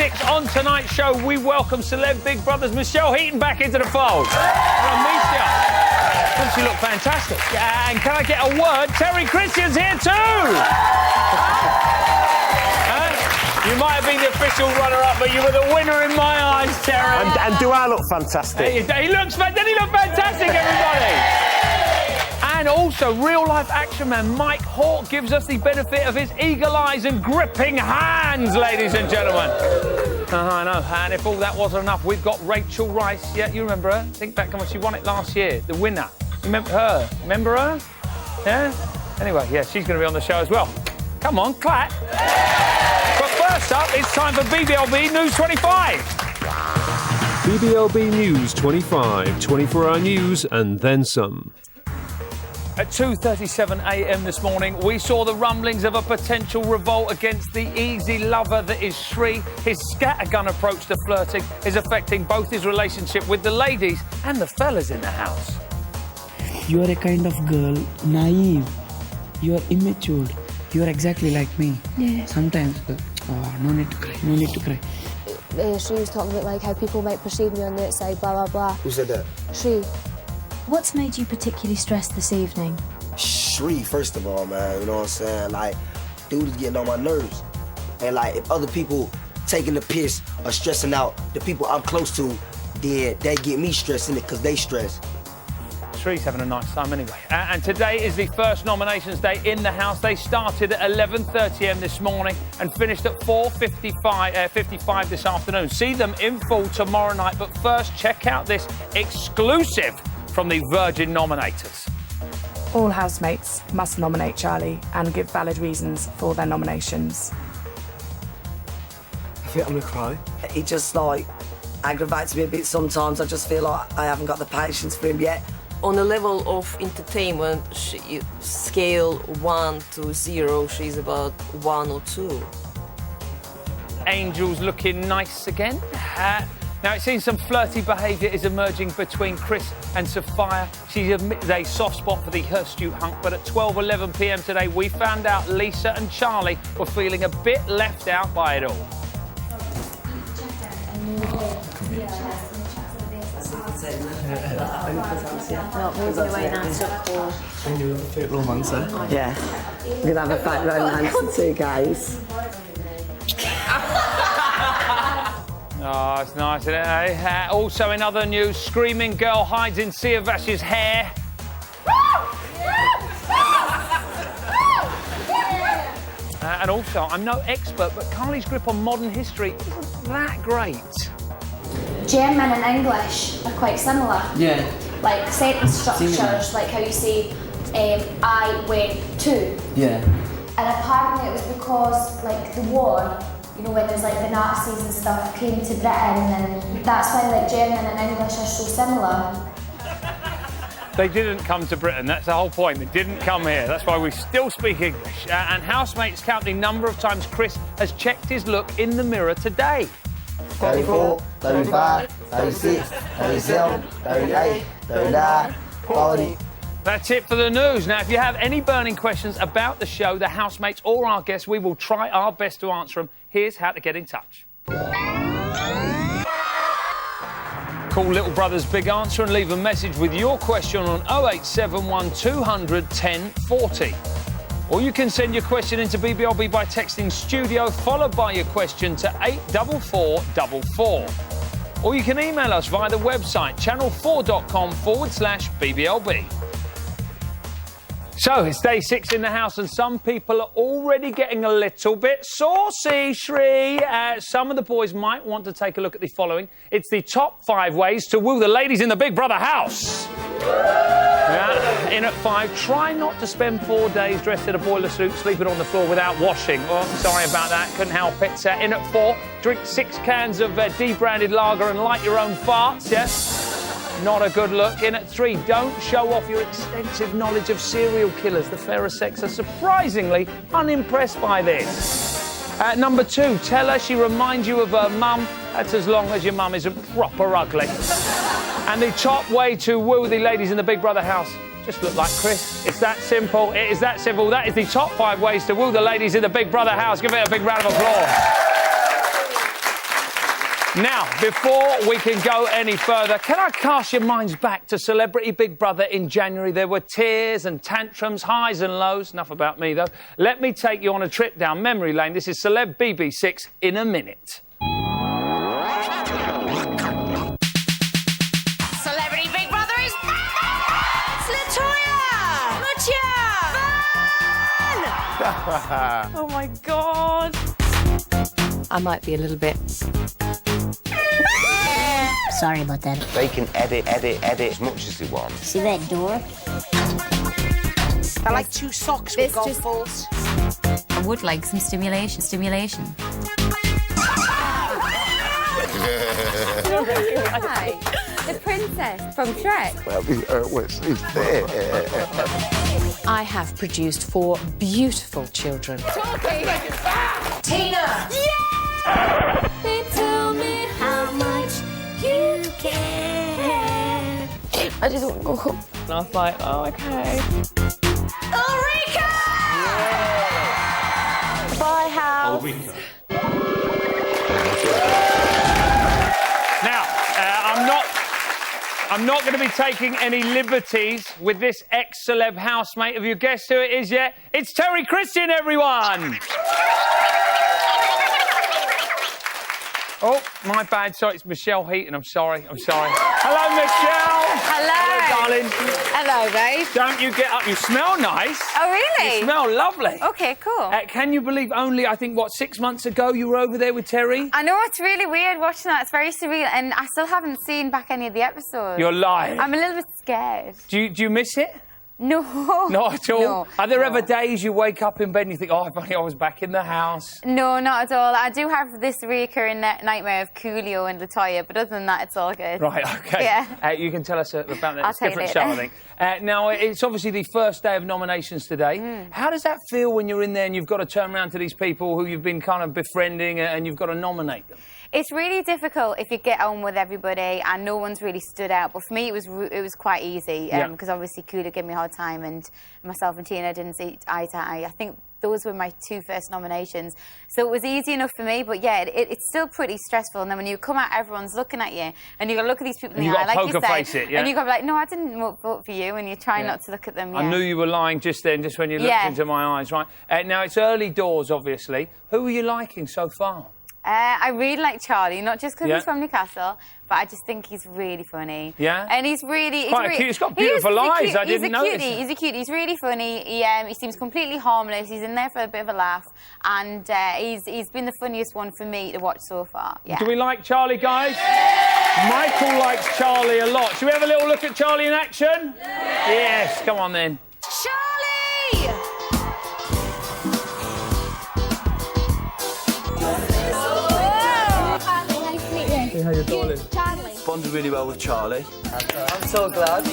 6 on tonight's show, we welcome celeb Big Brother's Michelle Heaton back into the fold. Hello, Misha. Doesn't she look fantastic? And can I get a word? Terry Christian's here too. You might have been the official runner-up, but you were the winner in my eyes, Terry. And do I look fantastic? Doesn't he look fantastic, everybody? And also, real-life action man Mykel Hawke gives us the benefit of his eagle eyes and gripping hands, ladies and gentlemen. I know, and if all that wasn't enough, we've got Rachel Rice. Yeah, you remember her? Think back on when she won it last year, the winner. You remember her? Remember her? Yeah? Anyway, yeah, she's going to be on the show as well. Come on, clap. But first up, it's time for BBLB News 25. BBLB News 25, 24-hour news and then some. At 2:37 a.m. this morning, we saw the rumblings of a potential revolt against the easy lover that is Sri. His scattergun approach to flirting is affecting both his relationship with the ladies and the fellas in the house. You are a kind of girl, naive. You are immature. You are exactly like me. Yeah. Sometimes, no need to cry, no need to cry. Shri was talking about like how people might perceive me on the outside, blah, blah, blah. Who said that? Shri. What's made you particularly stressed this evening? Shri, first of all, man, you know what I'm saying? Like, dude is getting on my nerves. And like, if other people taking the piss or stressing out the people I'm close to, then they get me stressing it because they stress. Shri's having a nice time anyway. And today is the first nominations day in the House. They started at 11:30 a.m. this morning and finished at 4:55 this afternoon. See them in full tomorrow night, but first check out this exclusive from the Virgin nominators. All housemates must nominate Charlie and give valid reasons for their nominations. I think I'm gonna cry. He just like aggravates me a bit sometimes. I just feel like I haven't got the patience for him yet. On the level of entertainment, scale 1 to 0, she's about 1 or 2. Angel's looking nice again. Now, it seems some flirty behaviour is emerging between Chris and Sophia. She admitted a soft spot for the hirsute hunk, but at 12:11 p.m. today, we found out Lisa and Charlie were feeling a bit left out by it all. Not moving away now, Fake romancer. Yeah, we're gonna have a fat romance in 2 guys. Oh, it's nice, isn't it? Also in other news, screaming girl hides in Siavash's hair. And also, I'm no expert, but Carly's grip on modern history isn't that great. German and English are quite similar. Yeah. Like sentence structures, like how you say, I went to. Yeah. And apparently it was because, like, the war, you know, when there's like the Nazis and stuff came to Britain, and that's why like German and English are so similar. They didn't come to Britain, that's the whole point. They didn't come here, that's why we still speak English. And housemates count the number of times Chris has checked his look in the mirror today. 34, 35, 36, 37, 38, 39, 40. That's it for the news. Now, if you have any burning questions about the show, the housemates or our guests, we will try our best to answer them. Here's how to get in touch. Call Little Brother's Big Answer and leave a message with your question on 0871 200 1040. Or you can send your question into BBLB by texting studio followed by your question to 84444. Or you can email us via the website channel4.com/BBLB. So, it's day 6 in the house and some people are already getting a little bit saucy, Shri. Some of the boys might want to take a look at the following. It's the top 5 ways to woo the ladies in the Big Brother house. In at 5, try not to spend 4 days dressed in a boiler suit, sleeping on the floor without washing. Oh, sorry about that, couldn't help it. In at 4, drink 6 cans of debranded lager and light your own farts, yes? Not a good look. In at 3, don't show off your extensive knowledge of serial killers. The fairer sex are surprisingly unimpressed by this. Number 2, tell her she reminds you of her mum. That's as long as your mum isn't proper ugly. And the top way to woo the ladies in the Big Brother house, just look like Chris. It's that simple. It is that simple. That is the top 5 ways to woo the ladies in the Big Brother house. Give it a big round of applause. Now, before we can go any further, can I cast your minds back to Celebrity Big Brother in January? There were tears and tantrums, highs and lows. Enough about me, though. Let me take you on a trip down memory lane. This is Celeb BB6 in a minute. Celebrity Big Brother is back! It's Latoya! Mutia! Oh my God! I might be a little bit... Sorry about that. They can edit as much as they want. See that door? They're like two socks with golf balls. I would like some stimulation. Hi, the princess from Shrek. Well, what's there? I have produced 4 beautiful children. Tina! Yeah! They tell me how much you care. I just want to go home. And I was like, oh, okay. Ulrika! Yeah. Bye, house. Ulrika. Now, I'm not going to be taking any liberties with this ex-celeb housemate. Have you guessed who it is yet? It's Terry Christian, everyone! Oh, my bad. Sorry, it's Michelle Heaton. I'm sorry. Hello, Michelle. Hello. Darling. Hello, babe. Don't you get up. You smell nice. Oh, really? You smell lovely. Okay, cool. Can you believe only, I think, 6 months ago you were over there with Terry? I know, it's really weird watching that. It's very surreal, and I still haven't seen back any of the episodes. You're lying. I'm a little bit scared. Do you miss it? No. Not at all? No, Are there ever days you wake up in bed and you think, oh, if only I was back in the house? No, not at all. I do have this recurring nightmare of Coolio and Latoya, but other than that, it's all good. Right, OK. Yeah. You can tell us about that. I'll It's a different show, I think. Now, it's obviously the first day of nominations today. How does that feel when you're in there and you've got to turn around to these people who you've been kind of befriending and you've got to nominate them? It's really difficult if you get on with everybody and no one's really stood out. But for me, it was quite easy because obviously Kuda gave me a hard time and myself and Tina didn't see eye to eye. I think those were my 2 first nominations. So it was easy enough for me, but yeah, it's still pretty stressful. And then when you come out, everyone's looking at you and you've got to look at these people in the eye, like you say. And you've got to be like, no, I didn't vote for you. And you're trying not to look at them. Yeah. I knew you were lying just then, just when you looked into my eyes, right? Now, it's early doors, obviously. Who are you liking so far? I really like Charlie, not just because he's from Newcastle, but I just think he's really funny. Yeah? And he's really... Quite cute. He's got beautiful eyes. I didn't notice. He's a cutie. He's really funny. He seems completely harmless. He's in there for a bit of a laugh. And he's been the funniest one for me to watch so far. Yeah. Do we like Charlie, guys? Mykel likes Charlie a lot. Should we have a little look at Charlie in action? Yes. Come on, then. Charlie! Hey, how you doing? Charlie. Bonded really well with Charlie. I'm so glad.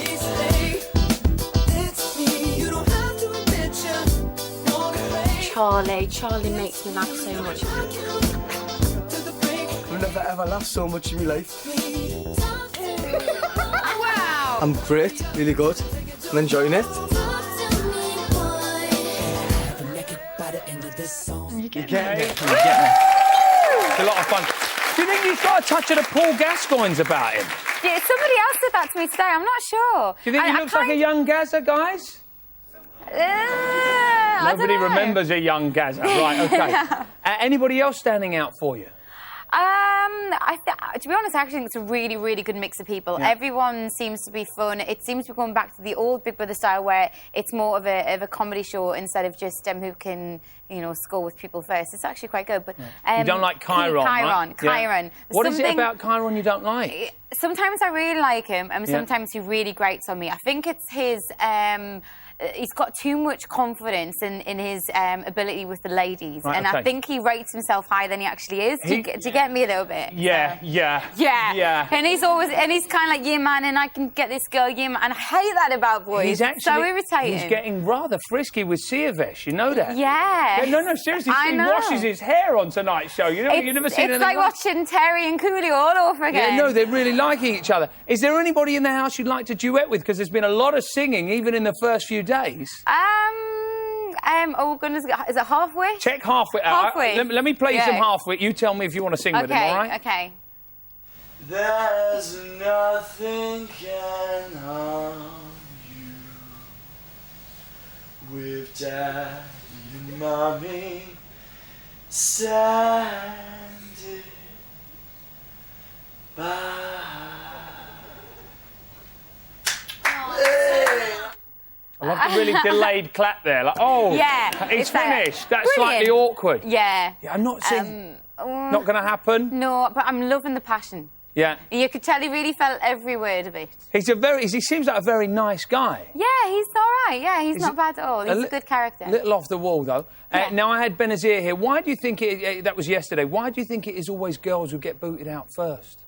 Charlie makes me laugh so much. I've never ever laughed so much in my life. Wow! I'm great, really good. I'm enjoying it. You get me. It's a lot of fun. Do you think he's got a touch of the Paul Gascoigne's about him? Yeah, somebody else said that to me today. I'm not sure. Do you think he looks like a young Gazza, guys? Nobody remembers a young Gazza. Right, OK. Anybody else standing out for you? To be honest, I actually think it's a really, really good mix of people. Yeah. Everyone seems to be fun. It seems to be going back to the old Big Brother style where it's more of a comedy show instead of just who can, score with people first. It's actually quite good. But you don't like Chiron, right? Chiron. Yeah. What is it about Chiron you don't like? Sometimes I really like him, and sometimes he really grates on me. I think it's his... he's got too much confidence in his ability with the ladies, and I think he rates himself higher than he actually is. Do you get me a little bit? Yeah. And he's kind of like, yeah, man, and I can get this girl, yeah, man. And I hate that about boys. He's actually so irritating. He's getting rather frisky with Siavesh. You know that? Yeah. No, seriously. He washes his hair on tonight's show. You've never seen anything. It's like watching Terry and Coolio all over again. Yeah, no, they're really liking each other. Is there anybody in the house you'd like to duet with? Because there's been a lot of singing, even in the first few days. Oh goodness, is it halfway? Check halfway. Halfway. Let me play you some halfway. You tell me if you want to sing with him, all right? Okay. There's nothing can harm you with Daddy and Mommy standing by. I love the really delayed clap there. Like, oh, yeah, it's finished. Like, That's brilliant. slightly awkward. Yeah. I'm not saying... not going to happen? No, but I'm loving the passion. Yeah. You could tell he really felt every word of it. He seems like a very nice guy. Yeah, he's all right. Yeah, he's not bad at all. He's a good character. Little off the wall, though. Yeah. Now, I had Benazir here. Why do you think that was yesterday? Why do you think it is always girls who get booted out first?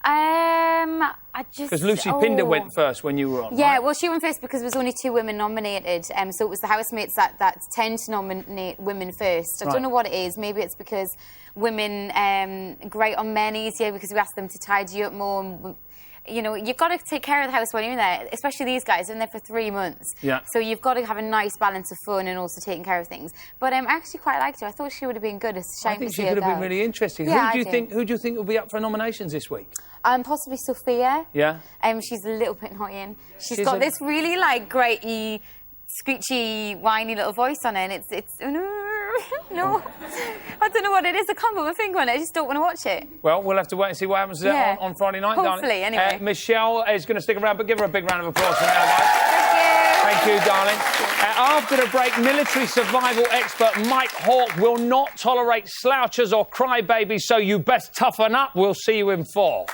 I just... Because Lucy Pinder went first when you were on, Yeah, right? well, she went first because there was only 2 women nominated, so it was the housemates that tend to nominate women first. I don't know what it is. Maybe it's because women grate on men easier because we ask them to tidy up more. And, you know, you've got to take care of the house when you're in there, especially these guys. They're in there for 3 months. Yeah. So you've got to have a nice balance of fun and also taking care of things. But I actually quite liked her. I thought she would have been good. It's a shame I think to she see her could have been go. really interesting. Yeah, Who do you think will be up for nominations this week? Possibly Sophia. Yeah. She's a little bit annoying. She's She's got this really like graty, screechy, whiny little voice on her, and it's no, I don't know what it is. I can't put my finger on it. I just don't want to watch it. Well, we'll have to wait and see what happens on Friday night. Hopefully, darling. anyway. Michelle is going to stick around, but give her a big round of applause for now, guys. Thank you, darling. After the break, military survival expert Mykel Hawke will not tolerate slouchers or crybabies, so you best toughen up. We'll see you in 4.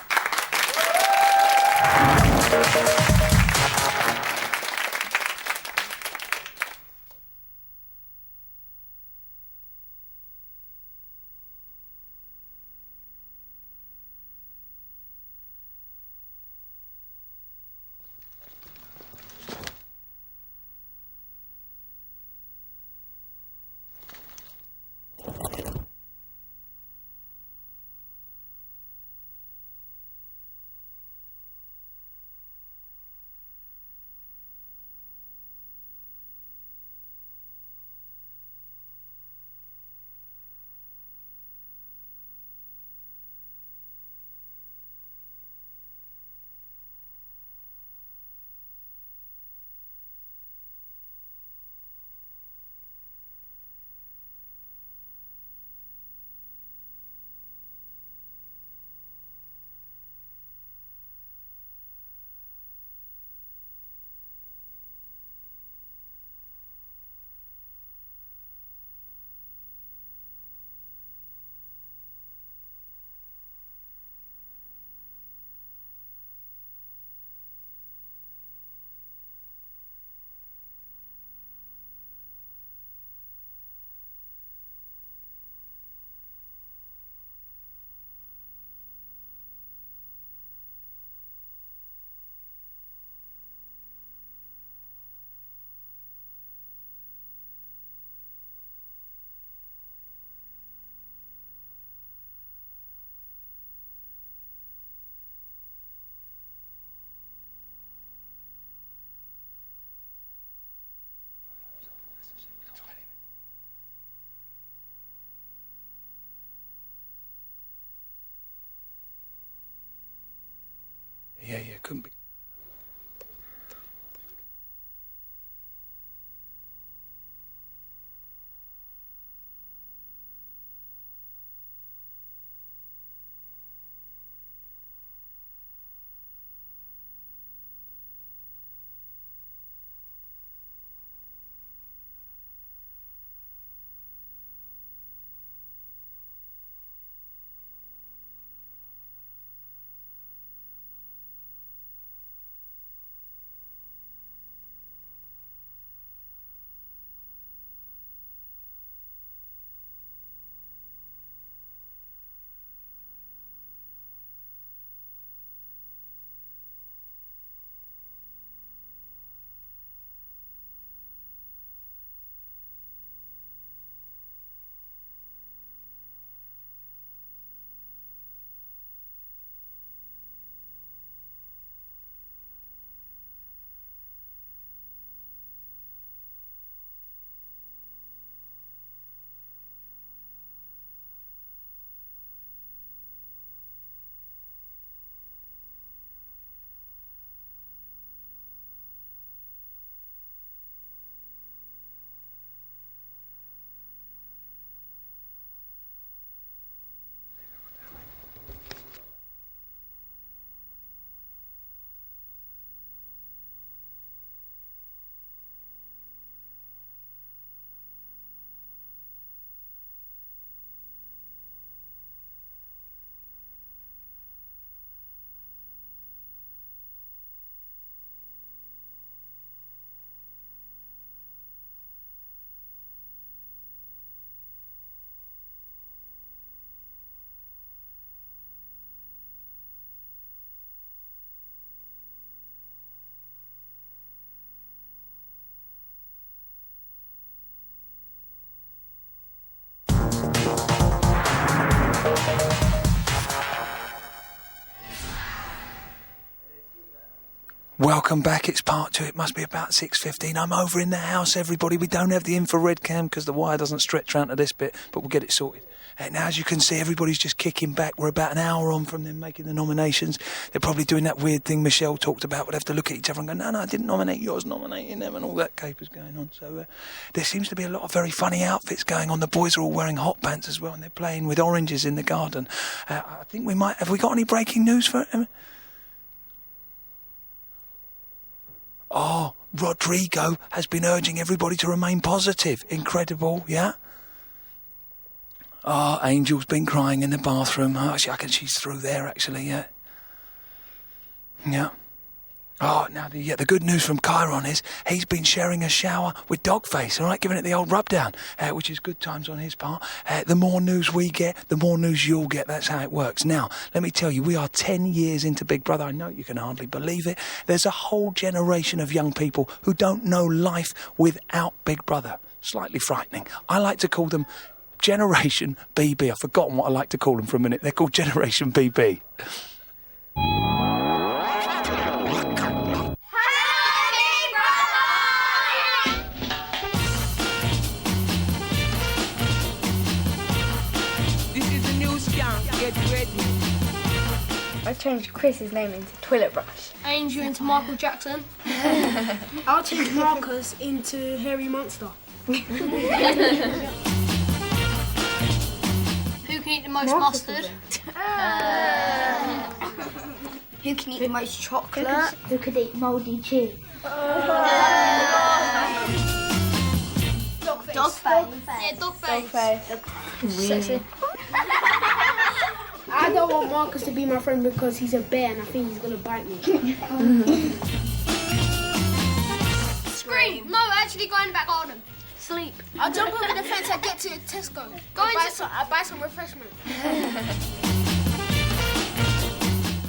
Yeah, couldn't be. Welcome back. It's part 2. It must be about 6:15. I'm over in the house, everybody. We don't have the infrared cam because the wire doesn't stretch around to this bit, but we'll get it sorted. Now, as you can see, everybody's just kicking back. We're about an hour on from them making the nominations. They're probably doing that weird thing Michelle talked about. We'll have to look at each other and go, no, I didn't nominate you. I was nominating them, and all that caper's going on. So there seems to be a lot of very funny outfits going on. The boys are all wearing hot pants as well, and they're playing with oranges in the garden. I think we might... Have we got any breaking news for it? Oh, Rodrigo has been urging everybody to remain positive. Incredible, yeah? Oh, Angel's been crying in the bathroom. Oh, I reckon she's through there, actually, yeah. Yeah. Oh, now the good news from Chiron is he's been sharing a shower with Dogface, all right, giving it the old rub down, which is good times on his part. The more news we get, the more news you'll get. That's how it works. Now, let me tell you, we are 10 years into Big Brother. I know you can hardly believe it. There's a whole generation of young people who don't know life without Big Brother. Slightly frightening. I like to call them Generation BB. I've forgotten what I like to call them for a minute. They're called Generation BB. I changed Chris's name into Toilet Brush. Angel into Michael Jackson. I'll change Marcus into Hairy Monster. Who can eat the most mustard? Who can eat the most chocolate? Who could eat mouldy cheese? Dogface. Yeah, Dogface. Sexy. I don't want Marcus to be my friend because he's a bear and I think he's gonna bite me. Scream! No, actually go in the back garden. Sleep. I'll jump over the fence and get to Tesco. I'll buy some refreshment.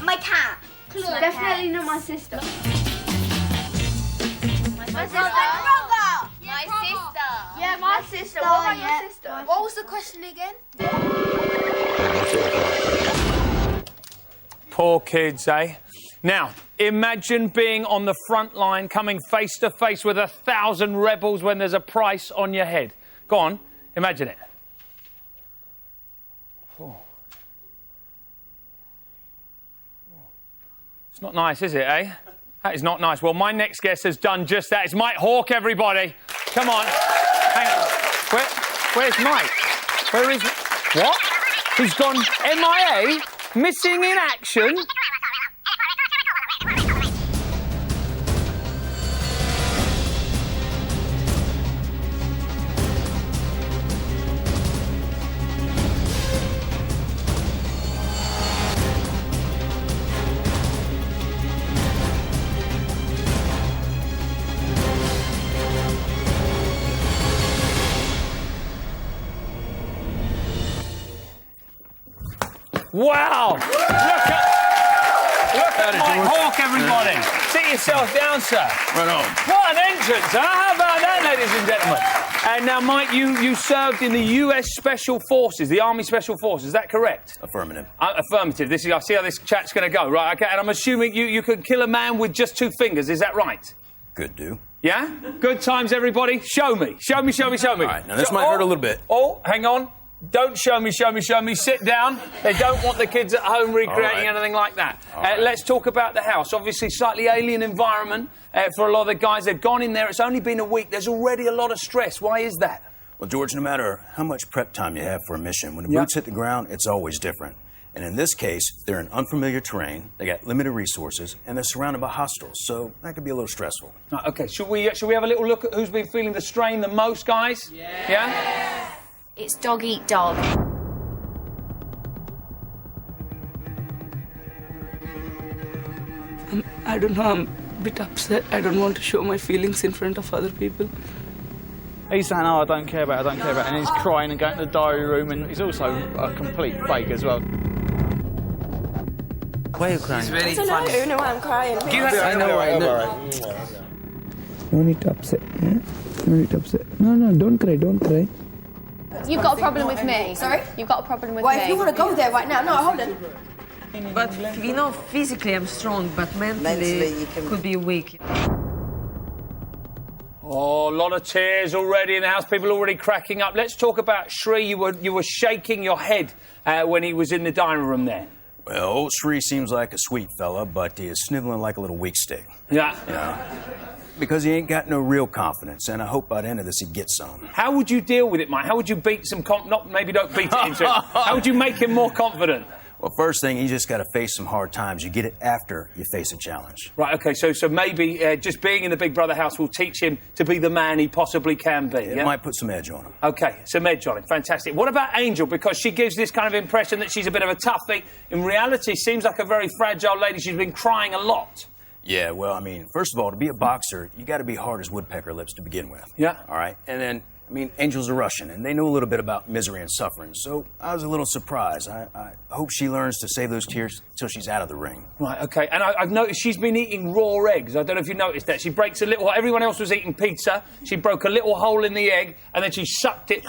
My cat. Definitely not my sister. My sister. My sister. Yeah, my sister. What about your sister? What was the question again? Poor kids, eh? Now, imagine being on the front line, coming face to face with 1,000 rebels when there's a price on your head. Go on, imagine it. Oh. It's not nice, is it, eh? That is not nice. Well, my next guest has done just that. It's Mykel Hawke, everybody. Come on. Hang on. Where's Mike? Where is... What? He's gone MIA? Missing in action? Wow! Look at Mykel Hawke, everybody. Sit yourself down, sir. Right on. What an entrance, huh? How about that, ladies and gentlemen? And now, Mike, you served in the US Special Forces, the Army Special Forces. Is that correct? Affirmative. Affirmative. I see how this chat's going to go, right? Okay. And I'm assuming you could kill a man with just 2 fingers. Is that right? Good do. Yeah? Good times, everybody. Show me. Show me. All right. Now, this might hurt a little bit. Oh, hang on. Don't show me. Sit down. They don't want the kids at home recreating anything like that. Let's talk about the house. Obviously, slightly alien environment for a lot of the guys. They've gone in there. It's only been a week. There's already a lot of stress. Why is that? Well, George, no matter how much prep time you have for a mission, when the boots hit the ground, it's always different. And in this case, they're in unfamiliar terrain, they got limited resources, and they're surrounded by hostiles, so that could be a little stressful. Okay, should we have a little look at who's been feeling the strain the most, guys? Yeah? It's dog eat dog. I don't know, I'm a bit upset. I don't want to show my feelings in front of other people. He's saying, oh, I don't care about it, and he's crying and going to the diary room, and he's also a complete fake as well. Why are you crying? I don't know, you know why I'm crying. I know. No need to upset, yeah? No need to upset. No, don't cry. You've got a problem with me. Sorry? You've got a problem with me. Well, if you want to go there right now, no, hold on. But we know physically I'm strong, but mentally you can... could be weak. Oh, a lot of tears already in the house. People already cracking up. Let's talk about Shri. You were shaking your head when he was in the dining room there. Well, old Shri seems like a sweet fella, but he is sniveling like a little weak stick. Yeah. You know, because he ain't got no real confidence, and I hope by the end of this he gets some. How would you deal with it, Mike? How would you beat some... maybe don't beat it into it. How would you make him more confident? Well, first thing, you just got to face some hard times. You get it after you face a challenge. Right, OK, so maybe just being in the Big Brother house will teach him to be the man he possibly can be, It might put some edge on him. OK, some edge on him. Fantastic. What about Angel? Because she gives this kind of impression that she's a bit of a toughie. In reality, seems like a very fragile lady. She's been crying a lot. Yeah, well, I mean, first of all, to be a boxer, you got to be hard as woodpecker lips to begin with. Yeah. All right? And then, I mean, Angel's a Russian, and they know a little bit about misery and suffering, so I was a little surprised. I hope she learns to save those tears till she's out of the ring. Right, OK. And I've noticed she's been eating raw eggs. I don't know if you noticed that. She breaks a little... Everyone else was eating pizza. She broke a little hole in the egg, and then she sucked it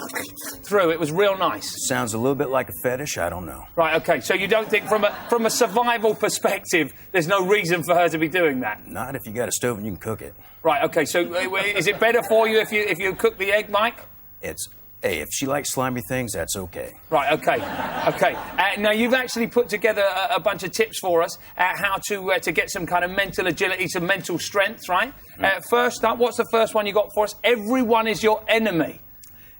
through. It was real nice. Sounds a little bit like a fetish. I don't know. Right, OK. So you don't think from a survival perspective there's no reason for her to be doing that? Not if you got a stove and you can cook it. Right, OK. So is it better for you if you cook the egg, Mike? Hey, if she likes slimy things, that's okay. Right, OK. OK. Now, you've actually put together a bunch of tips for us how to get some kind of mental agility, some mental strength, right? First up, what's the first one you got for us? Everyone is your enemy.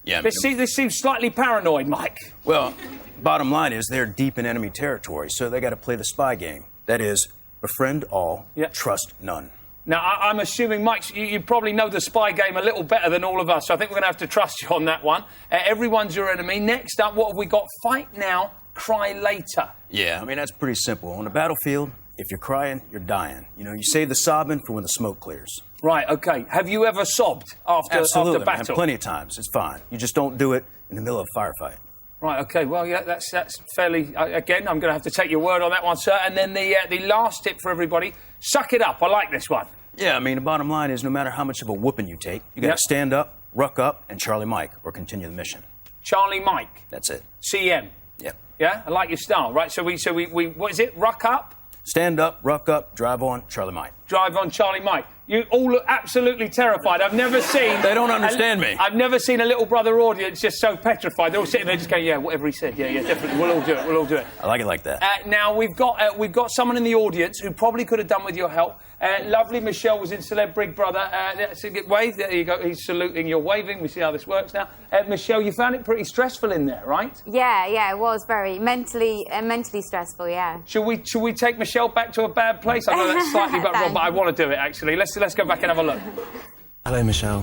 Yeah. This seems slightly paranoid, Mike. Well, bottom line is they're deep in enemy territory, so they got to play the spy game. That is, befriend all, trust none. Now, I'm assuming, Mike, you probably know the spy game a little better than all of us, so I think we're going to have to trust you on that one. Everyone's your enemy. Next up, what have we got? Fight now, cry later. Yeah, I mean, that's pretty simple. On the battlefield, if you're crying, you're dying. You know, you save the sobbing for when the smoke clears. Right, OK. Have you ever sobbed after battle? Man, plenty of times. It's fine. You just don't do it in the middle of a firefight. Right, OK. Well, yeah, that's fairly... again, I'm going to have to take your word on that one, sir. And then the last tip for everybody, suck it up. I like this one. Yeah, I mean, the bottom line is no matter how much of a whooping you take, you got to stand up, ruck up, and Charlie Mike, or continue the mission. Charlie Mike? That's it. CM? Yep. Yeah? I like your style, right? So we what is it? Ruck up? Stand up, ruck up, drive on, Charlie Mike. Drive on, Charlie Mike. You all look absolutely terrified. I've never seen... They don't understand me. I've never seen a little brother audience just so petrified. They're all sitting there just going, yeah, whatever he said. Yeah, definitely. We'll all do it. We'll all do it. I like it like that. Now, we've got someone in the audience who probably could have done with your help. Lovely Michelle was in Celeb Big Brother. That's a good wave. There you go. He's saluting. You're waving. We see how this works now. Michelle, you found it pretty stressful in there, right? Yeah, it was very mentally stressful. Yeah. Should we take Michelle back to a bad place? I know that's slightly wrong, but I want to do it actually. Let's go back and have a look. Hello, Michelle.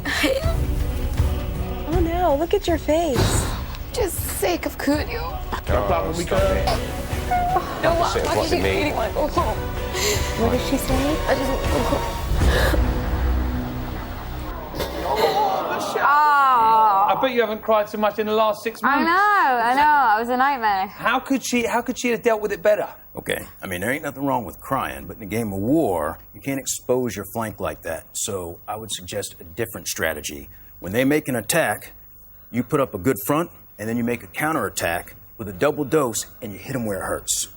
Oh no! Look at your face. Just sick of Coolio. Oh, stop it. No, why do you really want to go home? What did she say? I just want to go home. I bet you haven't cried so much in the last 6 months. I know. It was a nightmare. How could she have dealt with it better? Okay, I mean, there ain't nothing wrong with crying, but in a game of war, you can't expose your flank like that. So I would suggest a different strategy. When they make an attack, you put up a good front, and then you make a counterattack with a double dose, and you hit them where it hurts.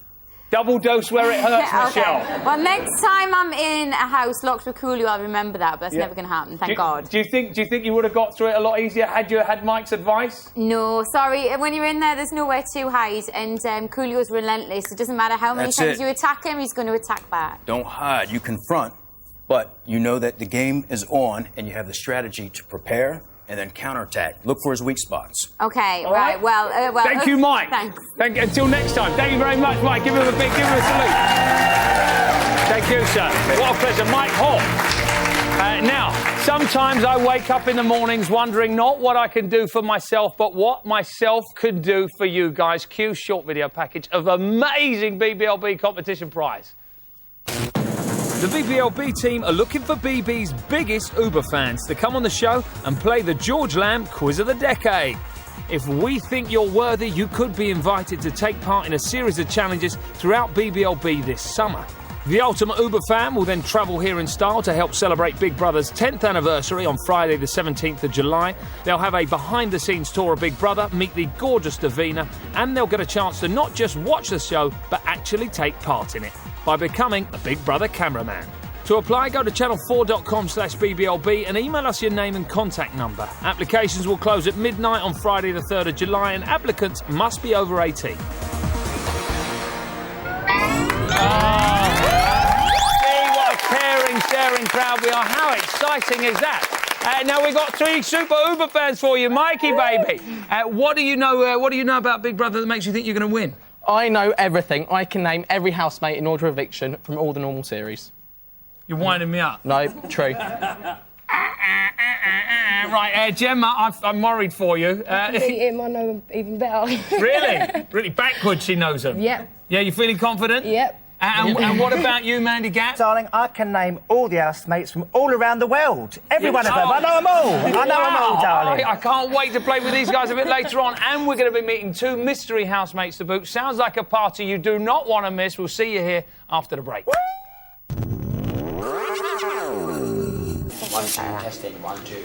Double dose where it hurts, Michelle. Well, next time I'm in a house locked with Coolio, I'll remember that, but it's never going to happen, thank God. Do you think you would have got through it a lot easier had you had Mike's advice? No, sorry. When you're in there, there's nowhere to hide, and Coolio's relentless. It doesn't matter how many times you attack him, he's going to attack back. Don't hide. You confront, but you know that the game is on, and you have the strategy to prepare and then counterattack. Look for his weak spots. Okay, right. Well, thank you, Mike. Thanks. Until next time. Thank you very much, Mike. Give him a salute. Thank you, sir. What a pleasure. Mykel Hawke. Now, sometimes I wake up in the mornings wondering not what I can do for myself, but what myself could do for you guys. Cue short video package of amazing BBLB competition prize. The BBLB team are looking for BB's biggest Uber fans to come on the show and play the George Lamb Quiz of the Decade. If we think you're worthy, you could be invited to take part in a series of challenges throughout BBLB this summer. The ultimate Uber fan will then travel here in style to help celebrate Big Brother's 10th anniversary on Friday the 17th of July. They'll have a behind-the-scenes tour of Big Brother, meet the gorgeous Davina, and they'll get a chance to not just watch the show, but actually take part in it by becoming a Big Brother cameraman. To apply, go to channel4.com/BBLB and email us your name and contact number. Applications will close at midnight on Friday the 3rd of July and applicants must be over 18. Sharing crowd we are. How exciting is that? Now we've got 3 super Uber fans for you, Mikey baby. What do you know? What do you know about Big Brother that makes you think you're going to win? I know everything. I can name every housemate in order of eviction from all the normal series. You're winding me up. No, true. Right, Gemma, I'm worried for you. Him, I know him even better. Really? Really backwards, she knows him. Yep. Yeah, you feeling confident? Yep. And what about you, Mandy Gatt? Darling, I can name all the housemates from all around the world. Every one of them. I know them all. I know them all, darling. I can't wait to play with these guys a bit later on. And we're going to be meeting 2 mystery housemates to boot. Sounds like a party you do not want to miss. We'll see you here after the break. 1, 2, testing, 1, 2.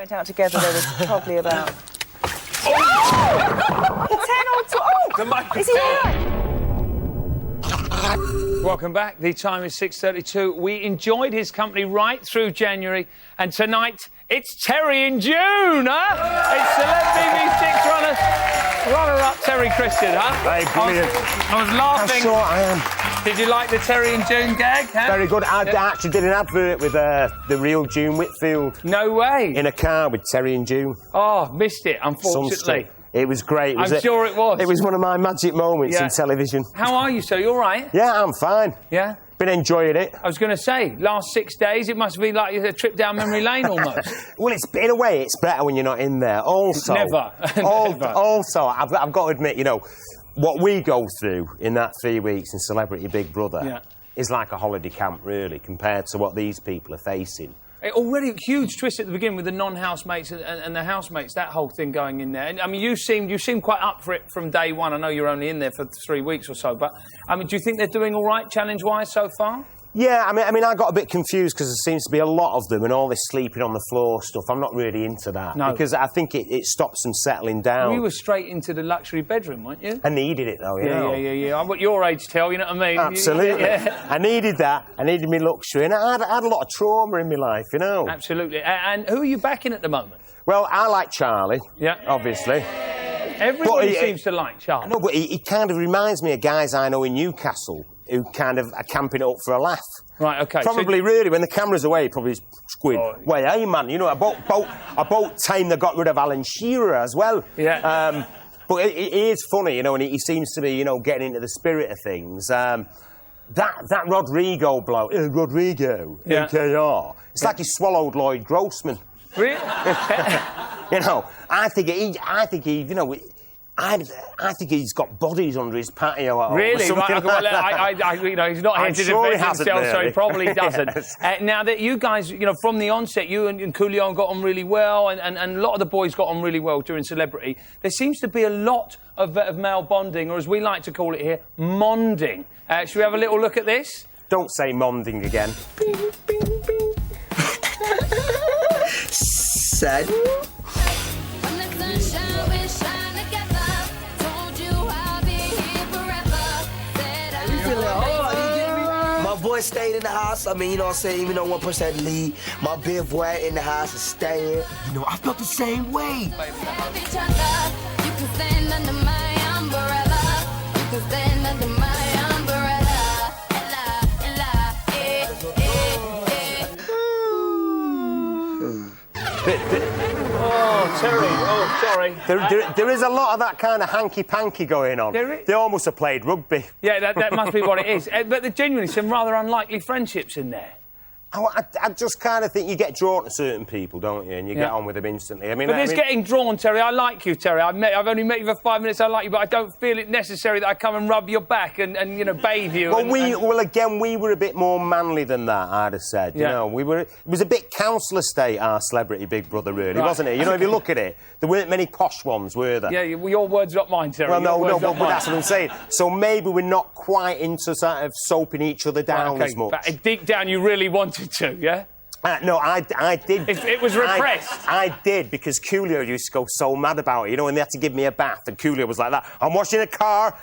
went out together, there was probably about... 10 or 12. Is he all right? Welcome back. The time is 6:32. We enjoyed his company right through January, and tonight it's Terry in June, huh? It's Celeb BBC 6 runner-up Terry Christian, huh? Hey, brilliant. I was laughing. I'm sure I am. Did you like the Terry in June gag? Huh? Very good. I actually did an advert with the real June Whitfield. No way. In a car with Terry and June. Oh, missed it, unfortunately. It was great. I'm sure it was. It was one of my magic moments in television. How are you, sir? You all right? Yeah, I'm fine. Yeah? Been enjoying it. I was going to say, last 6 days, it must be like a trip down memory lane almost. Well, in a way, it's better when you're not in there. Also... Never. Also, I've got to admit, you know, what we go through in that 3 weeks in Celebrity Big Brother is like a holiday camp, really, compared to what these people are facing. Already a huge twist at the beginning with the non-housemates and the housemates, that whole thing going in there. And, I mean, you seemed quite up for it from day one. I know you're only in there for 3 weeks or so, but, I mean, do you think they're doing all right challenge-wise so far? Yeah, I mean, I got a bit confused because there seems to be a lot of them and all this sleeping on the floor stuff. I'm not really into that. No. Because I think it stops them settling down. Well, you were straight into the luxury bedroom, weren't you? I needed it, though, you know. Yeah. I'm at your age, Tel, you know what I mean? Absolutely. I needed that. I needed me luxury. And I had a lot of trauma in my life, you know. Absolutely. And who are you backing at the moment? Well, I like Charlie. Yeah. Obviously. Everybody seems to like Charlie. No, but he kind of reminds me of guys I know in Newcastle who kind of are camping it up for a laugh. Right, OK. Probably really, when the camera's away, probably squid. Well, hey, man, you know, about time they got rid of Alan Shearer as well. Yeah. But it is funny, you know, and he seems to be, you know, getting into the spirit of things. That Rodrigo bloke, Rodrigo, AKR, it's like he swallowed Lloyd Grossman. Really? You know, I think he, you know, I think he's got bodies under his patio at home. Really? Right, well, you know, he's not here to defend himself, so he probably doesn't. Yes. Now that you guys, you know, from the onset, you and Coolio got on really well, and a lot of the boys got on really well during Celebrity. There seems to be a lot of male bonding, or as we like to call it here, monding. Should we have a little look at this? Don't say monding again. Sad. My boy stayed in the house. I mean, you know what I'm saying? Even though one person had to leave, my big boy in the house is staying. You know, I felt the same way. Oh, Terry. Oh, sorry. There is a lot of that kind of hanky-panky going on. They almost have played rugby. Yeah, that must be what it is. But there's genuinely some rather unlikely friendships in there. I just kind of think you get drawn to certain people, don't you? And you get on with them instantly. I mean, but there's getting drawn, Terry. I like you, Terry. I've only met you for 5 minutes. I like you, but I don't feel it necessary that I come and rub your back and you know, bathe you. Well, again, we were a bit more manly than that, I'd have said. You know, it was a bit council estate, our Celebrity Big Brother, really, wasn't it? You know, if you look at it, there weren't many posh ones, were there? Yeah, your words, not mine, Terry. Well, no, but that's what I'm saying. So maybe we're not quite into sort of soaping each other down as much. But deep down, you really wanted to, yeah? No, I did. It was repressed. I did, because Coolio used to go so mad about it, you know, when they had to give me a bath, and Coolio was like that, I'm washing a car.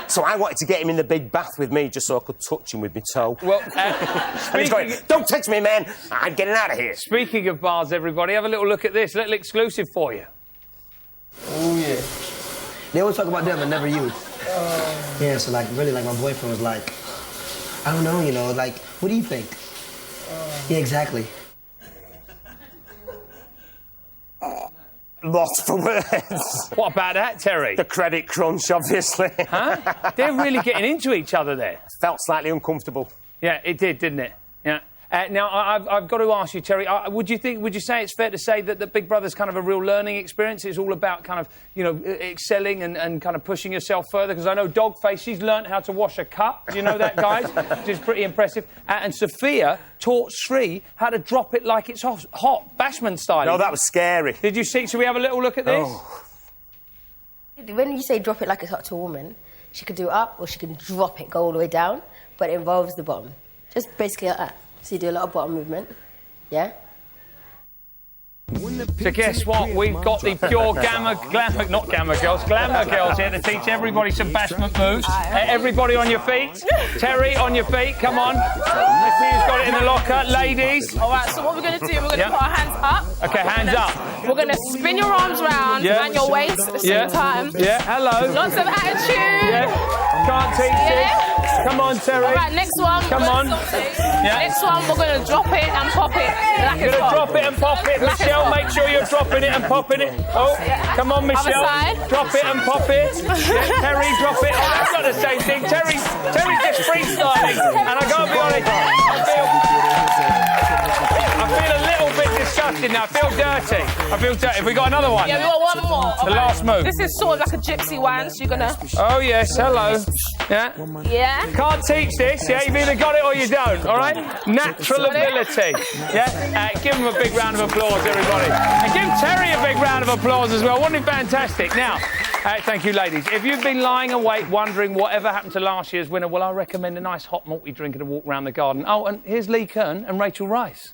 So I wanted to get him in the big bath with me just so I could touch him with my toe. Well, and he's going, don't touch me, man. I'm getting out of here. Speaking of bars, everybody, have a little look at this. A little exclusive for you. Oh, yeah. They always talk about them, but never you. Yeah, so, like, really, like, my boyfriend was like, I don't know, you know, like, what do you think? Yeah, exactly. Lost for words. What about that, Terry? The credit crunch, obviously. Huh? They're really getting into each other there. Felt slightly uncomfortable. Yeah, it did, didn't it? Yeah. Now, I've got to ask you, Terry, would you say it's fair to say that Big Brother's kind of a real learning experience? It's all about kind of, you know, excelling and kind of pushing yourself further? Because I know Dogface, she's learnt how to wash a cup. Do you know that, guys? Which is pretty impressive. And Sophia taught Sri how to drop it like it's hot, Bashman style. No, that was scary. Did you see? Should we have a little look at this? Oh. When you say drop it like it's hot to a woman, she could do it up or she can drop it, go all the way down, but it involves the bottom. Just basically like that. So you do a lot of bottom movement, yeah? So guess what? We've got the pure glamour girls here to teach everybody some bashment moves. Everybody on your feet. Terry, on your feet. Come on. Let's see who's got it in the locker. Ladies. All right, so what we're going to do, we're going to put our hands up. Okay, hands up. We're going to spin your arms round and your waist at the same time. Yeah, hello. Lots of attitude. Yeah. Can't teach this. Come on, Terry. All right, next one. Come on. Next one, we're going to drop it and pop it. Like You're going to drop it and pop it. Michelle, make sure you're dropping it and popping it. Oh, come on, Michelle. Drop it and pop it. Yeah, Terry, drop it. Oh, that's not the same thing. Terry's just freestyling. And I got to be honest, I feel a little bit disgusted now. I feel dirty. Have we got another one? Yeah, we got one more. The last move. This is sort of like a gypsy one, so you're going to... Oh, yes, hello. Yeah? Yeah? Can't teach this, yeah? You've either got it or you don't, all right? Natural ability. Yeah? Give him a big round of applause, everybody. And give Terry a big round of applause as well. Wasn't it fantastic? Now, thank you, ladies. If you've been lying awake wondering whatever happened to last year's winner, well, I recommend a nice hot malty drink and a walk around the garden. Oh, and here's Lee Kern and Rachel Rice.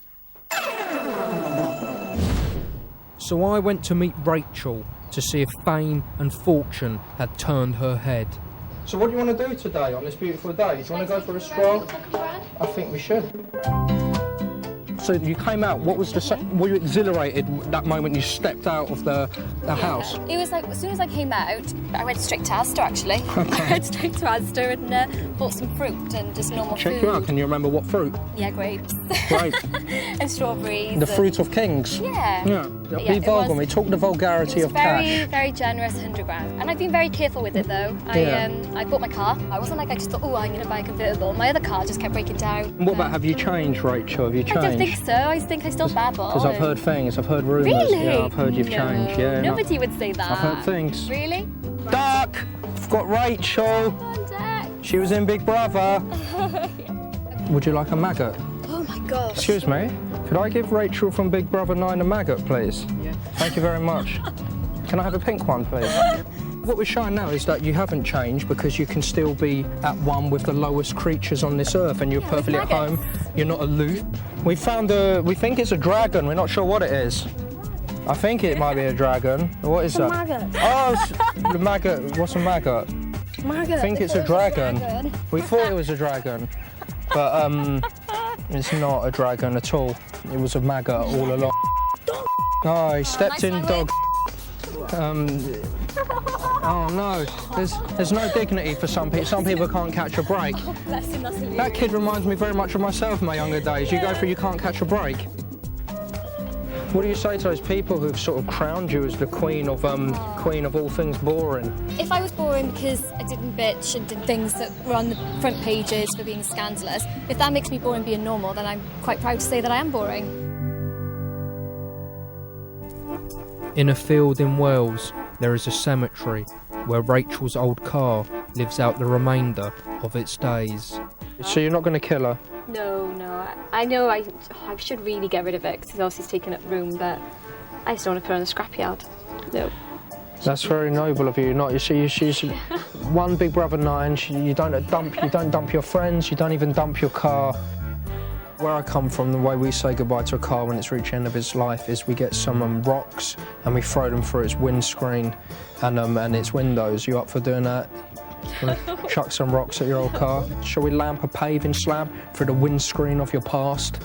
So I went to meet Rachel to see if fame and fortune had turned her head. So what do you want to do today on this beautiful day? Do you want to go for a stroll? I think we should. So you came out, were you exhilarated that moment you stepped out of the house? It was like, as soon as I came out, I went straight to Asda, actually. I went straight to Asda and bought some fruit and just normal Check food. you out, can you remember what fruit? Yeah, grapes. Grapes. And strawberries. The fruit of kings? Yeah. Be vulgar, we talk the vulgarity of cash. Very, very generous, 100 grand. And I've been very careful with it, though. I bought my car. I wasn't like, I just thought, oh, I'm going to buy a convertible. My other car just kept breaking down. And what about, have you changed, Rachel? Have you changed? I don't think so. I think I still babble. Because I've heard things, I've heard rumours. Really? Yeah, I've heard you've changed. Yeah. Nobody would say that. I've heard things. Really? Duck! I've got Rachel. She was in Big Brother. Would you like a maggot? Oh my gosh. Excuse me, could I give Rachel from Big Brother 9 a maggot, please? Yeah. Thank you very much. Can I have a pink one, please? What we're showing now is that you haven't changed because you can still be at one with the lowest creatures on this earth and you're perfectly at home. You're not aloof. We think it's a dragon. We're not sure what it is. I think it might be a dragon. What is that? Maggot. Oh, the maggot. What's a maggot? Maggot. I think it's a dragon. We thought it was a dragon, but it's not a dragon at all. It was a maggot all along. Oh, he stepped in dog. Oh no, there's no dignity for some people. Some people can't catch a break. That kid reminds me very much of myself in my younger days. You go through, you can't catch a break. What do you say to those people who've sort of crowned you as the queen of all things boring? If I was boring because I didn't bitch and did things that were on the front pages for being scandalous, if that makes me boring being normal, then I'm quite proud to say that I am boring. In a field in Wales, there is a cemetery where Rachel's old car lives out the remainder of its days. So you're not going to kill her? No. I know I should really get rid of it because obviously it's taking up room, but I just don't want to put her in the scrapyard. No. That's very noble of you. She's one Big Brother 9. You don't dump your friends. You don't even dump your car. Where I come from, the way we say goodbye to a car when it's reached the end of its life is we get some rocks and we throw them through its windscreen and its windows. You up for doing that? Chuck some rocks at your old car. Shall we lamp a paving slab through the windscreen of your past?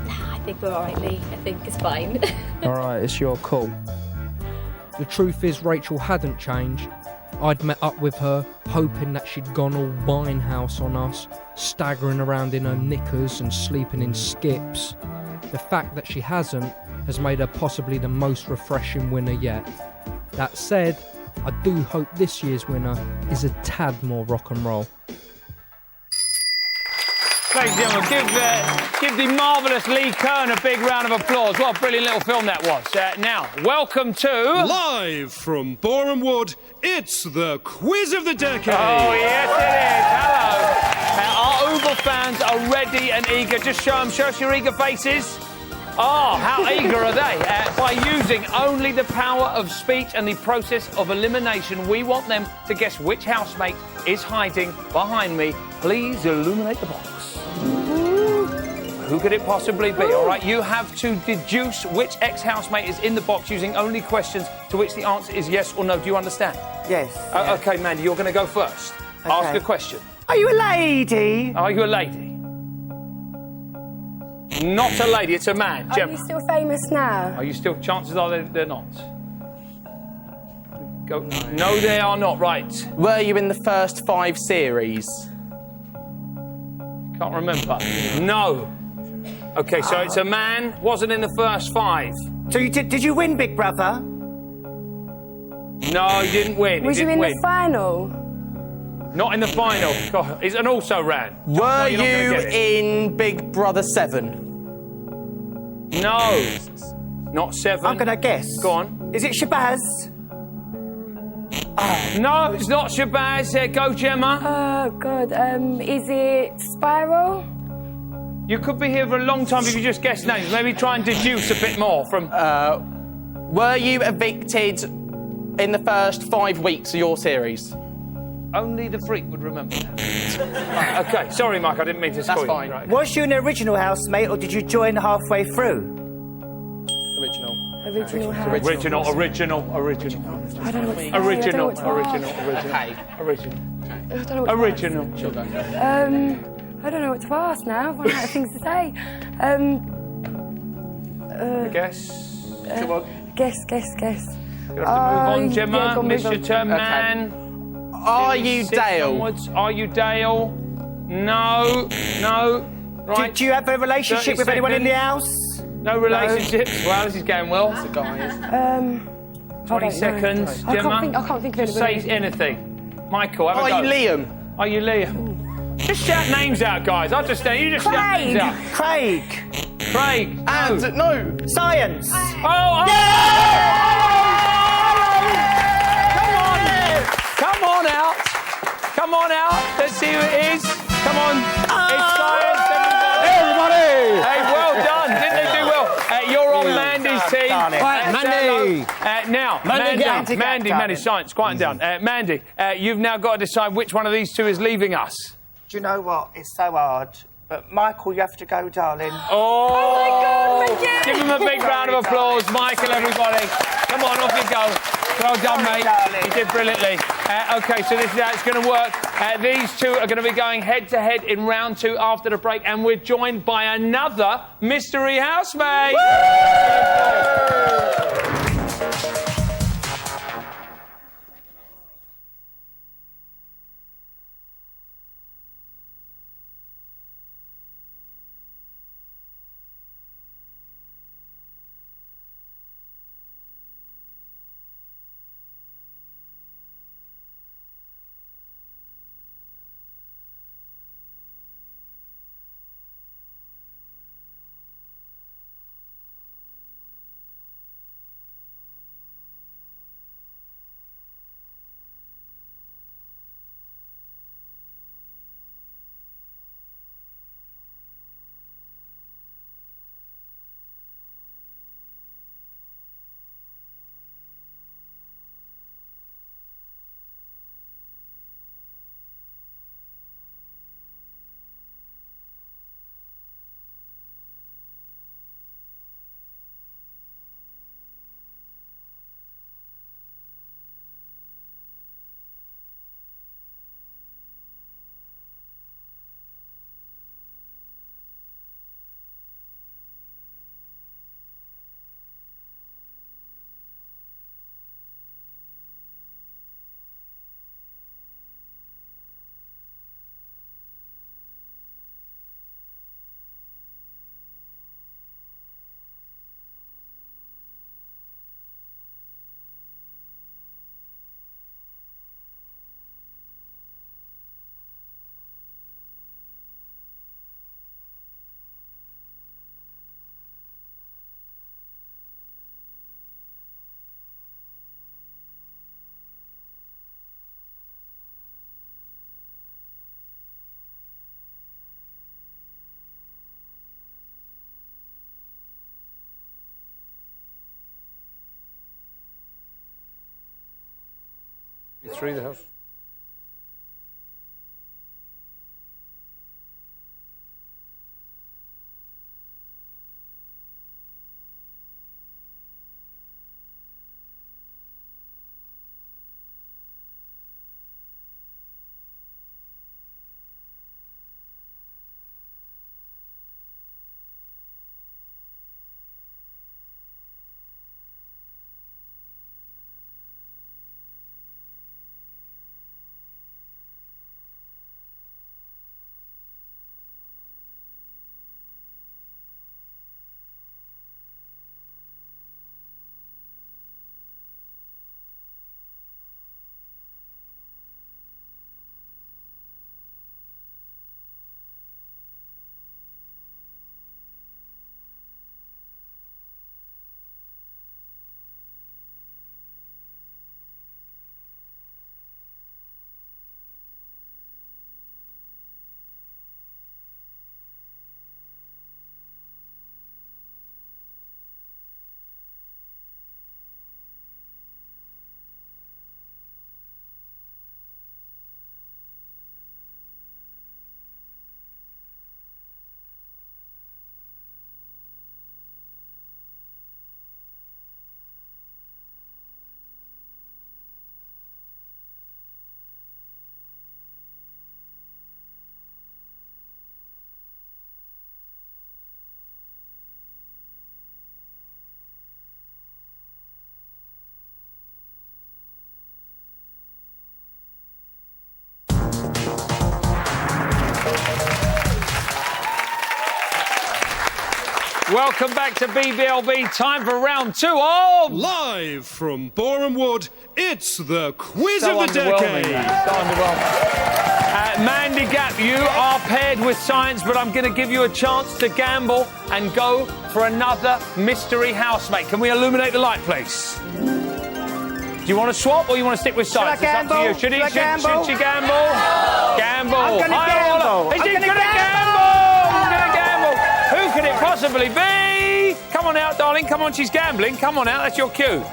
I think we're all right, Lee. I think it's fine. All right, it's your call. The truth is, Rachel hadn't changed. I'd met up with her, hoping that she'd gone all Winehouse on us, staggering around in her knickers and sleeping in skips. The fact that she hasn't has made her possibly the most refreshing winner yet. That said, I do hope this year's winner is a tad more rock and roll. Ladies and gentlemen, give the marvellous Lee Kern a big round of applause. What a brilliant little film that was. Now, welcome to... Live from Boreham Wood, it's the Quiz of the Decade. Oh, yes, it is. Hello. Our Oval fans are ready and eager. Just show us your eager faces. Oh, how eager are they? By using only the power of speech and the process of elimination, we want them to guess which housemate is hiding behind me. Please illuminate the box. Who could it possibly be? All right, you have to deduce which ex-housemate is in the box using only questions to which the answer is yes or no. Do you understand? Yes. Okay, Mandy, you're going to go first. Okay. Ask a question. Are you a lady? Are you a lady? Not a lady, it's a man. Are Gemma. you still famous now? Are you still? Chances are they're not. Go. No, they are not. Right. Were you in the first 5 series? Can't remember. No. Okay, so it's a man. Wasn't in the first 5. So you did you win Big Brother? No, he didn't win. Was he you didn't in win. the final? Not in the final. God, he's an also ran. Were you in Big Brother 7? No. Not 7. I'm gonna guess. Go on. Is it Shabazz? No, it's not Shabazz. Go, Gemma. Oh, God. Is it Spiral? You could be here for a long time if you just guess names. Maybe try and deduce a bit more from... Were you evicted in the first 5 weeks of your series? Only the freak would remember that. Right, okay, sorry, Mike, I didn't mean to score That's you. fine. Right. Was you an original housemate or did you join halfway through? Original. Original house. Original. I don't know what to say. I don't know what to ask. Original. I don't know what to Original. I don't know what to ask now. I've run out of things to say. Guess. Come on. Guess. You have to move on, Gemma. Yeah, go on, Miss move your on. turn, Okay. man. Are you Dale? Onwards. Are you Dale? No. Right. Do you have a relationship 30 with anyone in the seconds. house? No relationships. Well, this is going well. The guys. 20 seconds. I Gemma. can't think of Just anybody. say anything. Michael, have a Are go. you Liam? Are you Liam? Just shout names out, guys. I'll just you just shout names out. Craig. Craig. And no. Science. Oh! Come on out. Come on out. Let's see who it is. Come on. It's science, everybody. Hey, everybody. Hey, well done. Didn't they do well? You're on Mandy's team. Right, Mandy. Now, Mandy, science, quiet down. Mandy, you've now got to decide which one of these two is leaving us. Do you know what? It's so hard. But Michael, you have to go, darling. Oh my God, give him a big round of applause, Michael, everybody. Come on, off you go. Well done, mate. You did brilliantly. Okay, so this is how it's going to work. These two are going to be going head-to-head in round 2 after the break, and we're joined by another mystery housemate. Through the house. Welcome back to BBLB. Time for round 2 of... Live from Boreham Wood, it's the quiz So of the underwhelming, decade. man. So underwhelming. Mandy Gap, you are paired with Science, but I'm going to give you a chance to gamble and go for another mystery housemate. Can we illuminate the light, please? Do you want to swap or you want to stick with Science? Should I It's up to you. gamble? Should Should she I gamble? gamble? Gamble. I'm gonna gamble. Is I'm he gonna going to gamble? He's going to gamble. Who could it possibly be? Come on out, darling. Come on, she's gambling. Come on out. That's your cue.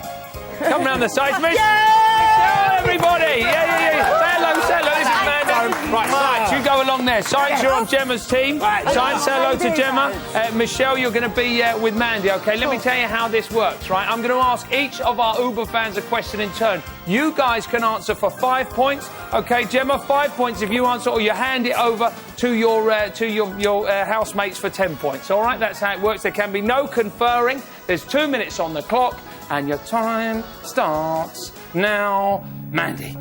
Come round the sides, Miss. Michelle, everybody. Yeah. Say hello, say hello. This is Amanda. Right, Science, you go along there. Science, you're on Gemma's team. Science, say hello to Gemma. Michelle, you're going to be with Mandy, OK? Let me tell you how this works, right? I'm going to ask each of our Uber fans a question in turn. You guys can answer for 5 points. OK, Gemma, 5 points if you answer, or you hand it over to your housemates for 10 points. All right, that's how it works. There can be no conferring. There's 2 minutes on the clock, and your time starts now. Mandy,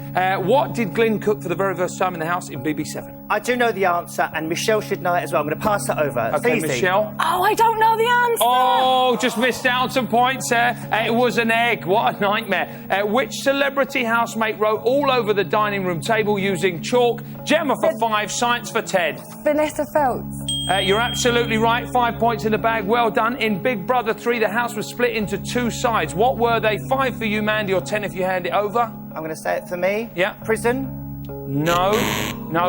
what did Glyn cook for the very first time in the house in BB7? I do know the answer, and Michelle should know it as well. I'm going to pass it over. It's OK, easy. Michelle. Oh, I don't know the answer. Oh, just missed out some points there. It was an egg. What a nightmare. Which celebrity housemate wrote all over the dining room table using chalk? Gemma for 5, Science for 10. Vanessa Feltz. You're absolutely right. 5 points in the bag. Well done. In Big Brother 3, the house was split into 2 sides. What were they? 5 for you, Mandy, or 10 if you hand it over? I'm going to say it for me. Yeah. Prison. No,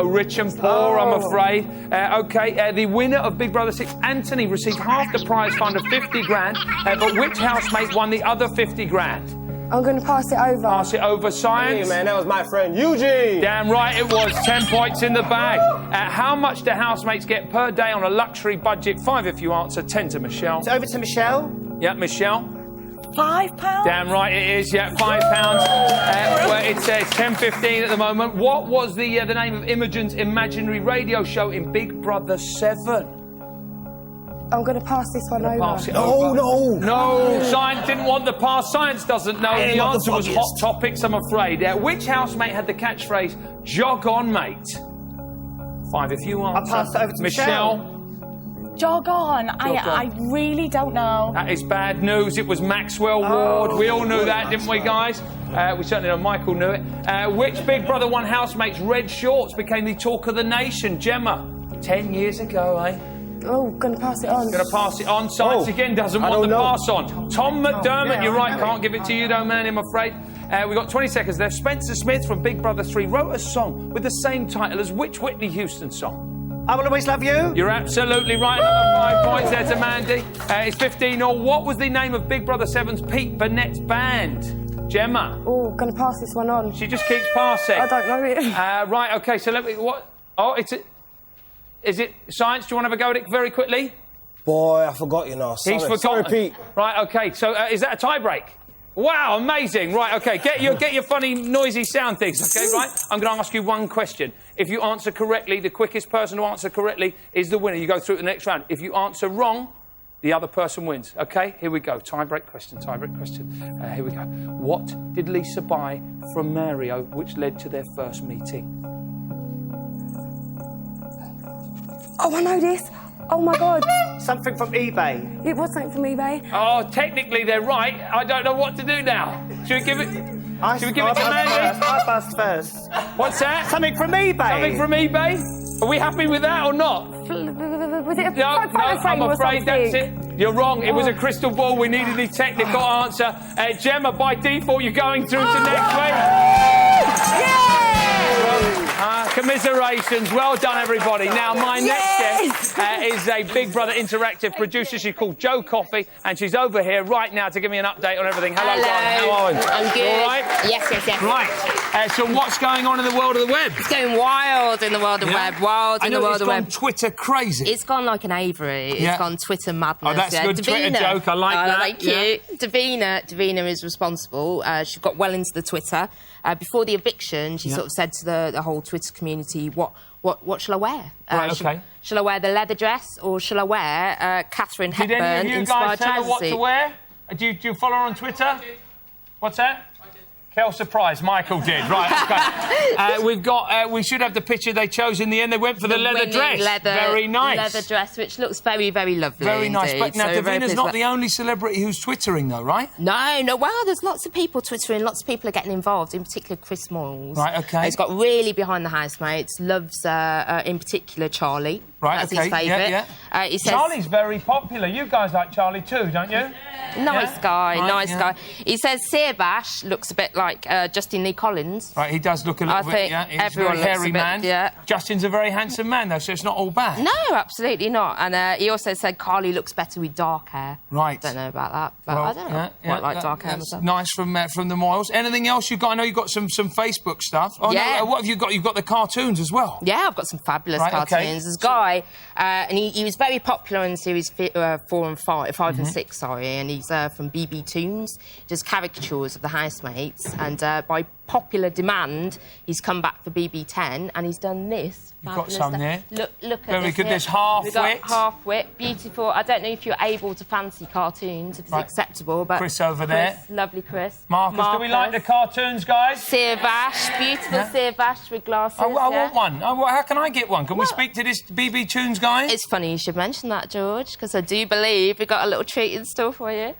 rich and poor, I'm afraid. OK, the winner of Big Brother 6, Anthony, received half the prize fund of 50 grand, but which housemate won the other 50 grand? I'm going to pass it over. Pass it over, Science. Hey, man, that was my friend Eugene. Damn right it was. 10 points in the bag. How much do housemates get per day on a luxury budget? 5 if you answer, 10 to Michelle. It's over to Michelle. Yeah, Michelle. £5? Damn right it is, yeah, £5. Well, it's 10:15 at the moment. What was the name of Imogen's imaginary radio show in Big Brother 7? I'm going to pass this one over. Pass it over. No, Science didn't want the pass. Science doesn't know. The answer was Hot Topics, I'm afraid. Which housemate had the catchphrase, jog on, mate? 5 if you answer. I'll pass it over to Michelle. Jog on. I really don't know. That is bad news. It was Maxwell Ward. We all knew that, didn't we, guys? We certainly know Michael knew it. Which Big Brother 1 housemate's red shorts became the talk of the nation? Gemma, 10 years ago, eh? Oh, going to pass it on. Going to pass it on. Science again doesn't want the pass on. Tom McDermott, you're right. Can't give it to you, though, man, I'm afraid. We've got 20 seconds left. Spencer Smith from Big Brother 3 wrote a song with the same title as which Whitney Houston song? I Will Always Love You. You're absolutely right. Another 5 points there to Mandy. It's 15-all. What was the name of Big Brother 7's Pete Burnett's band? Gemma. Oh, going to pass this one on. She just keeps passing. I don't know it. Right, OK, so let me... What? Oh, is it Science? Do you want to have a go at it very quickly? Boy, I forgot, you know. He's forgotten. Sorry, Pete. Right, OK, so is that a tie-break? Wow, amazing. Right, OK, get your funny, noisy sound things, OK, right? I'm going to ask you one question. If you answer correctly, the quickest person to answer correctly is the winner. You go through to the next round. If you answer wrong, the other person wins. OK, here we go. Tie-break question, tie-break question. Here we go. What did Lisa buy from Mario which led to their first meeting? Oh, I know this. Oh, my God. Something from eBay. It was something from eBay. Oh, technically they're right. I don't know what to do now. Should we give it... Should we give it to Mandy? I passed first. What's that? Something from eBay. Something from eBay? Are we happy with that or not? Was it a No, I'm afraid that's it. You're wrong. It was a crystal ball. We needed the technical answer. Gemma, by default, you're going through to next week. Commiserations. Well done, everybody. Now, my next guest is a Big Brother interactive producer. She's called Jo Coffey, and she's over here right now to give me an update on everything. Hello, darling. How are you? I'm good. You all right? Yes. Right. So what's going on in the world of the web? It's going wild in the world of web. Wild in the world of web. It's gone Twitter crazy. It's gone like an Avery. It's gone Twitter madness. Oh, that's a good Twitter joke. I like that. Thank you. Davina is responsible. She got well into the Twitter. Before the eviction, she sort of said to the whole Twitter community, what shall I wear? Right, OK. Shall I wear the leather dress or shall I wear Catherine Hepburn Did any of you guys inspired tell her trousers what to suit? wear? Do you follow her on Twitter? What's that? Kel surprised, Mykel did. Right, OK. We've got... we should have the picture they chose in the end. They went for the leather dress. Very nice. Leather dress, which looks very, very lovely. Very nice. Indeed. But now, So Davina's not the only celebrity who's twittering, though, right? No. Well, there's lots of people twittering. Lots of people are getting involved, in particular Chris Moyles. Right, OK. He's got really behind the housemates. Loves, in particular, Charlie. Right, That's OK. his favourite. He says... Charlie's very popular. You guys like Charlie too, don't you? Nice guy, Right, nice guy. He says Seabash looks a bit like Justin Lee Collins. Right, he does look a little I bit, think He's everyone a very looks hairy a bit, man. yeah. Justin's a very handsome man, though, so it's not all bad. No, absolutely not. And he also said Carly looks better with dark hair. Right. Don't know about that, but I don't know. Quite like dark hair myself. Nice from the Moyles. Anything else you've got? I know you've got some Facebook stuff. Oh, yeah. No, what have you got? You've got the cartoons as well. Yeah, I've got some fabulous cartoons. Okay. There's a guy, and he was very popular in series 4 and 5 and 6, sorry, and he's from BB Toons, just caricatures of the housemates, and by popular demand, he's come back for BB10, and he's done this. You've got some there. Look at very this good. here. This half-wit. Half-wit, beautiful. I don't know if you're able to fancy cartoons, if it's acceptable, but... Chris over there. Lovely Chris. Marcus, do we like the cartoons, guys? Seabash, beautiful Seabash with glasses. I want one. How can I get one? Can we speak to this BB Tunes guy? It's funny you should mention that, George, because I do believe we've got a little treat in store for you.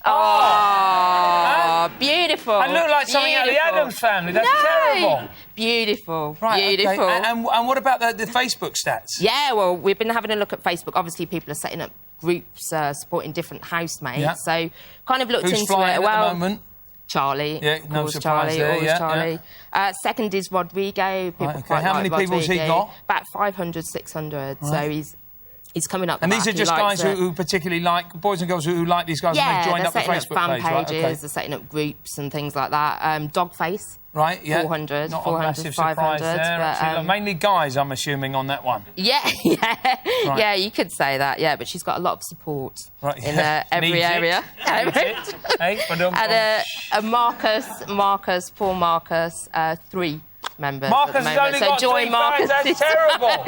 Oh, beautiful. I look like something out of the Addams Family. That's terrible. Beautiful. Right, beautiful. Okay. And what about the Facebook stats? Yeah, well, we've been having a look at Facebook. Obviously, people are setting up groups supporting different housemates. Yeah. So, kind of looked Who's into flying it. At the moment? Charlie. Yeah, no course, surprise Charlie, there. always Yeah, Charlie. Second is Rodrigo. People quite How many like people's he got? About 500, 600. Right. So he's coming up. And these are just guys who particularly like, boys and girls who like these guys, and they've joined up the Facebook fan page. pages, Right, they're setting up groups and things like that. Dogface. Right, yeah. 400, Not 400, a massive 500. surprise there, But, actually. Mainly guys, I'm assuming, on that one. Yeah, yeah, you could say that, yeah, but she's got a lot of support in every area. And Marcus, poor Marcus, 3 members. Marcus has only got 3 fans, that's terrible.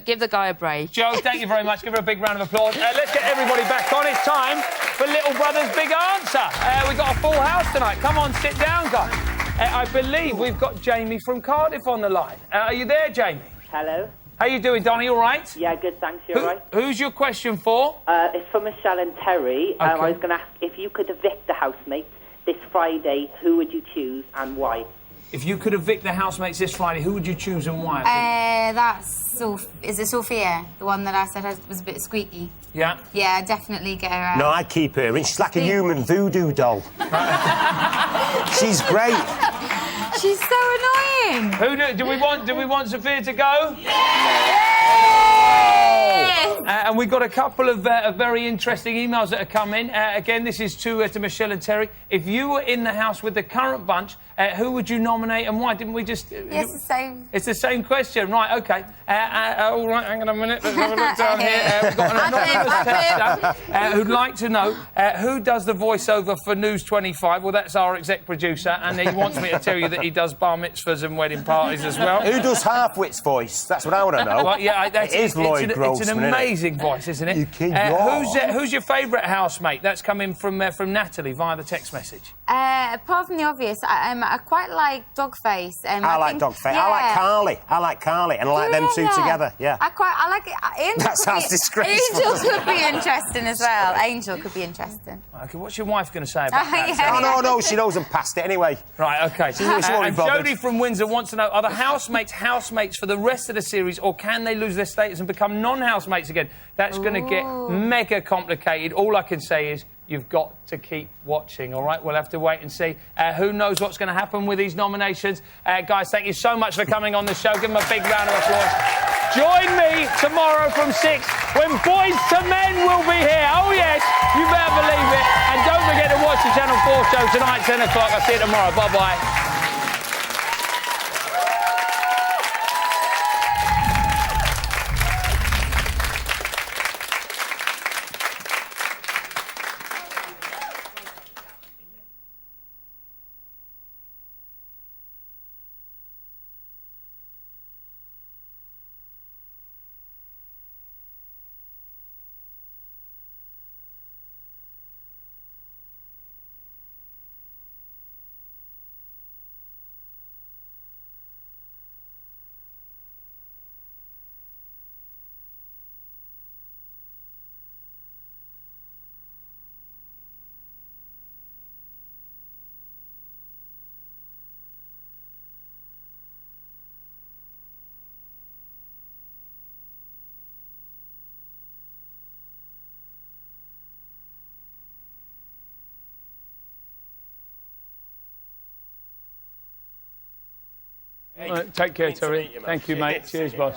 Give the guy a break. Joe, thank you very much. Give her a big round of applause. Let's get everybody back on. It's time for Little Brother's Big Answer. We've got a full house tonight. Come on, sit down, guys. I believe we've got Jamie from Cardiff on the line. Are you there, Jamie? Hello. How you doing, Donnie? All right? Yeah, good, thanks. You all right? Who's your question for? It's for Michelle and Terry. I was going to ask, if you could evict the housemates this Friday, who would you choose and why? If you could evict the housemates this Friday, who would you choose and why? Is it Sophia? The one that I said was a bit squeaky? Yeah? Yeah, Definitely get her out. No, I'd keep her in. She's like a human voodoo doll. She's great. She's so annoying. Who do we want Sophia to go? Yeah! And we've got a couple of very interesting emails that have come in. Again, this is to Michelle and Terry. If you were in the house with the current bunch, who would you nominate and why? Didn't we just... Yes, the same. It's the same question. Right, OK. All right, hang on a minute. Let's have a look down here. We've got an anonymous tester who'd like to know who does the voiceover for News 25. Well, that's our exec producer, and he wants me to tell you that he does bar mitzvahs and wedding parties as well. Who does Halfwit's voice? That's what I want to know. Well, yeah, it is Lloyd Grossman, it's an amazing voice, isn't it? You kid who's your favourite housemate? That's coming from Natalie via the text message. Apart from the obvious, I quite like Dogface. I like Dogface. Yeah. I like Carly, and I like them two together. Yeah. I like it. That sounds disgraceful. Angel could be interesting as well. Angel could be interesting. OK, what's your wife going to say about that? Yeah. Oh, no, she knows I'm past it anyway. Right, OK. And Jodie from Windsor wants to know, are the housemates for the rest of the series, or can they lose their status and become non-housemates again? That's going to get mega complicated. All I can say is you've got to keep watching, all right? We'll have to wait and see. Who knows what's going to happen with these nominations. Guys, thank you so much for coming on the show. Give them a big round of applause. Join me tomorrow from 6 when Boys to Men will be here. Oh, yes, you better believe it. And don't forget to watch the Channel 4 show tonight, 10 o'clock. I'll see you tomorrow. Bye-bye. Take care, Terry. Thank you, mate. Cheers, boss.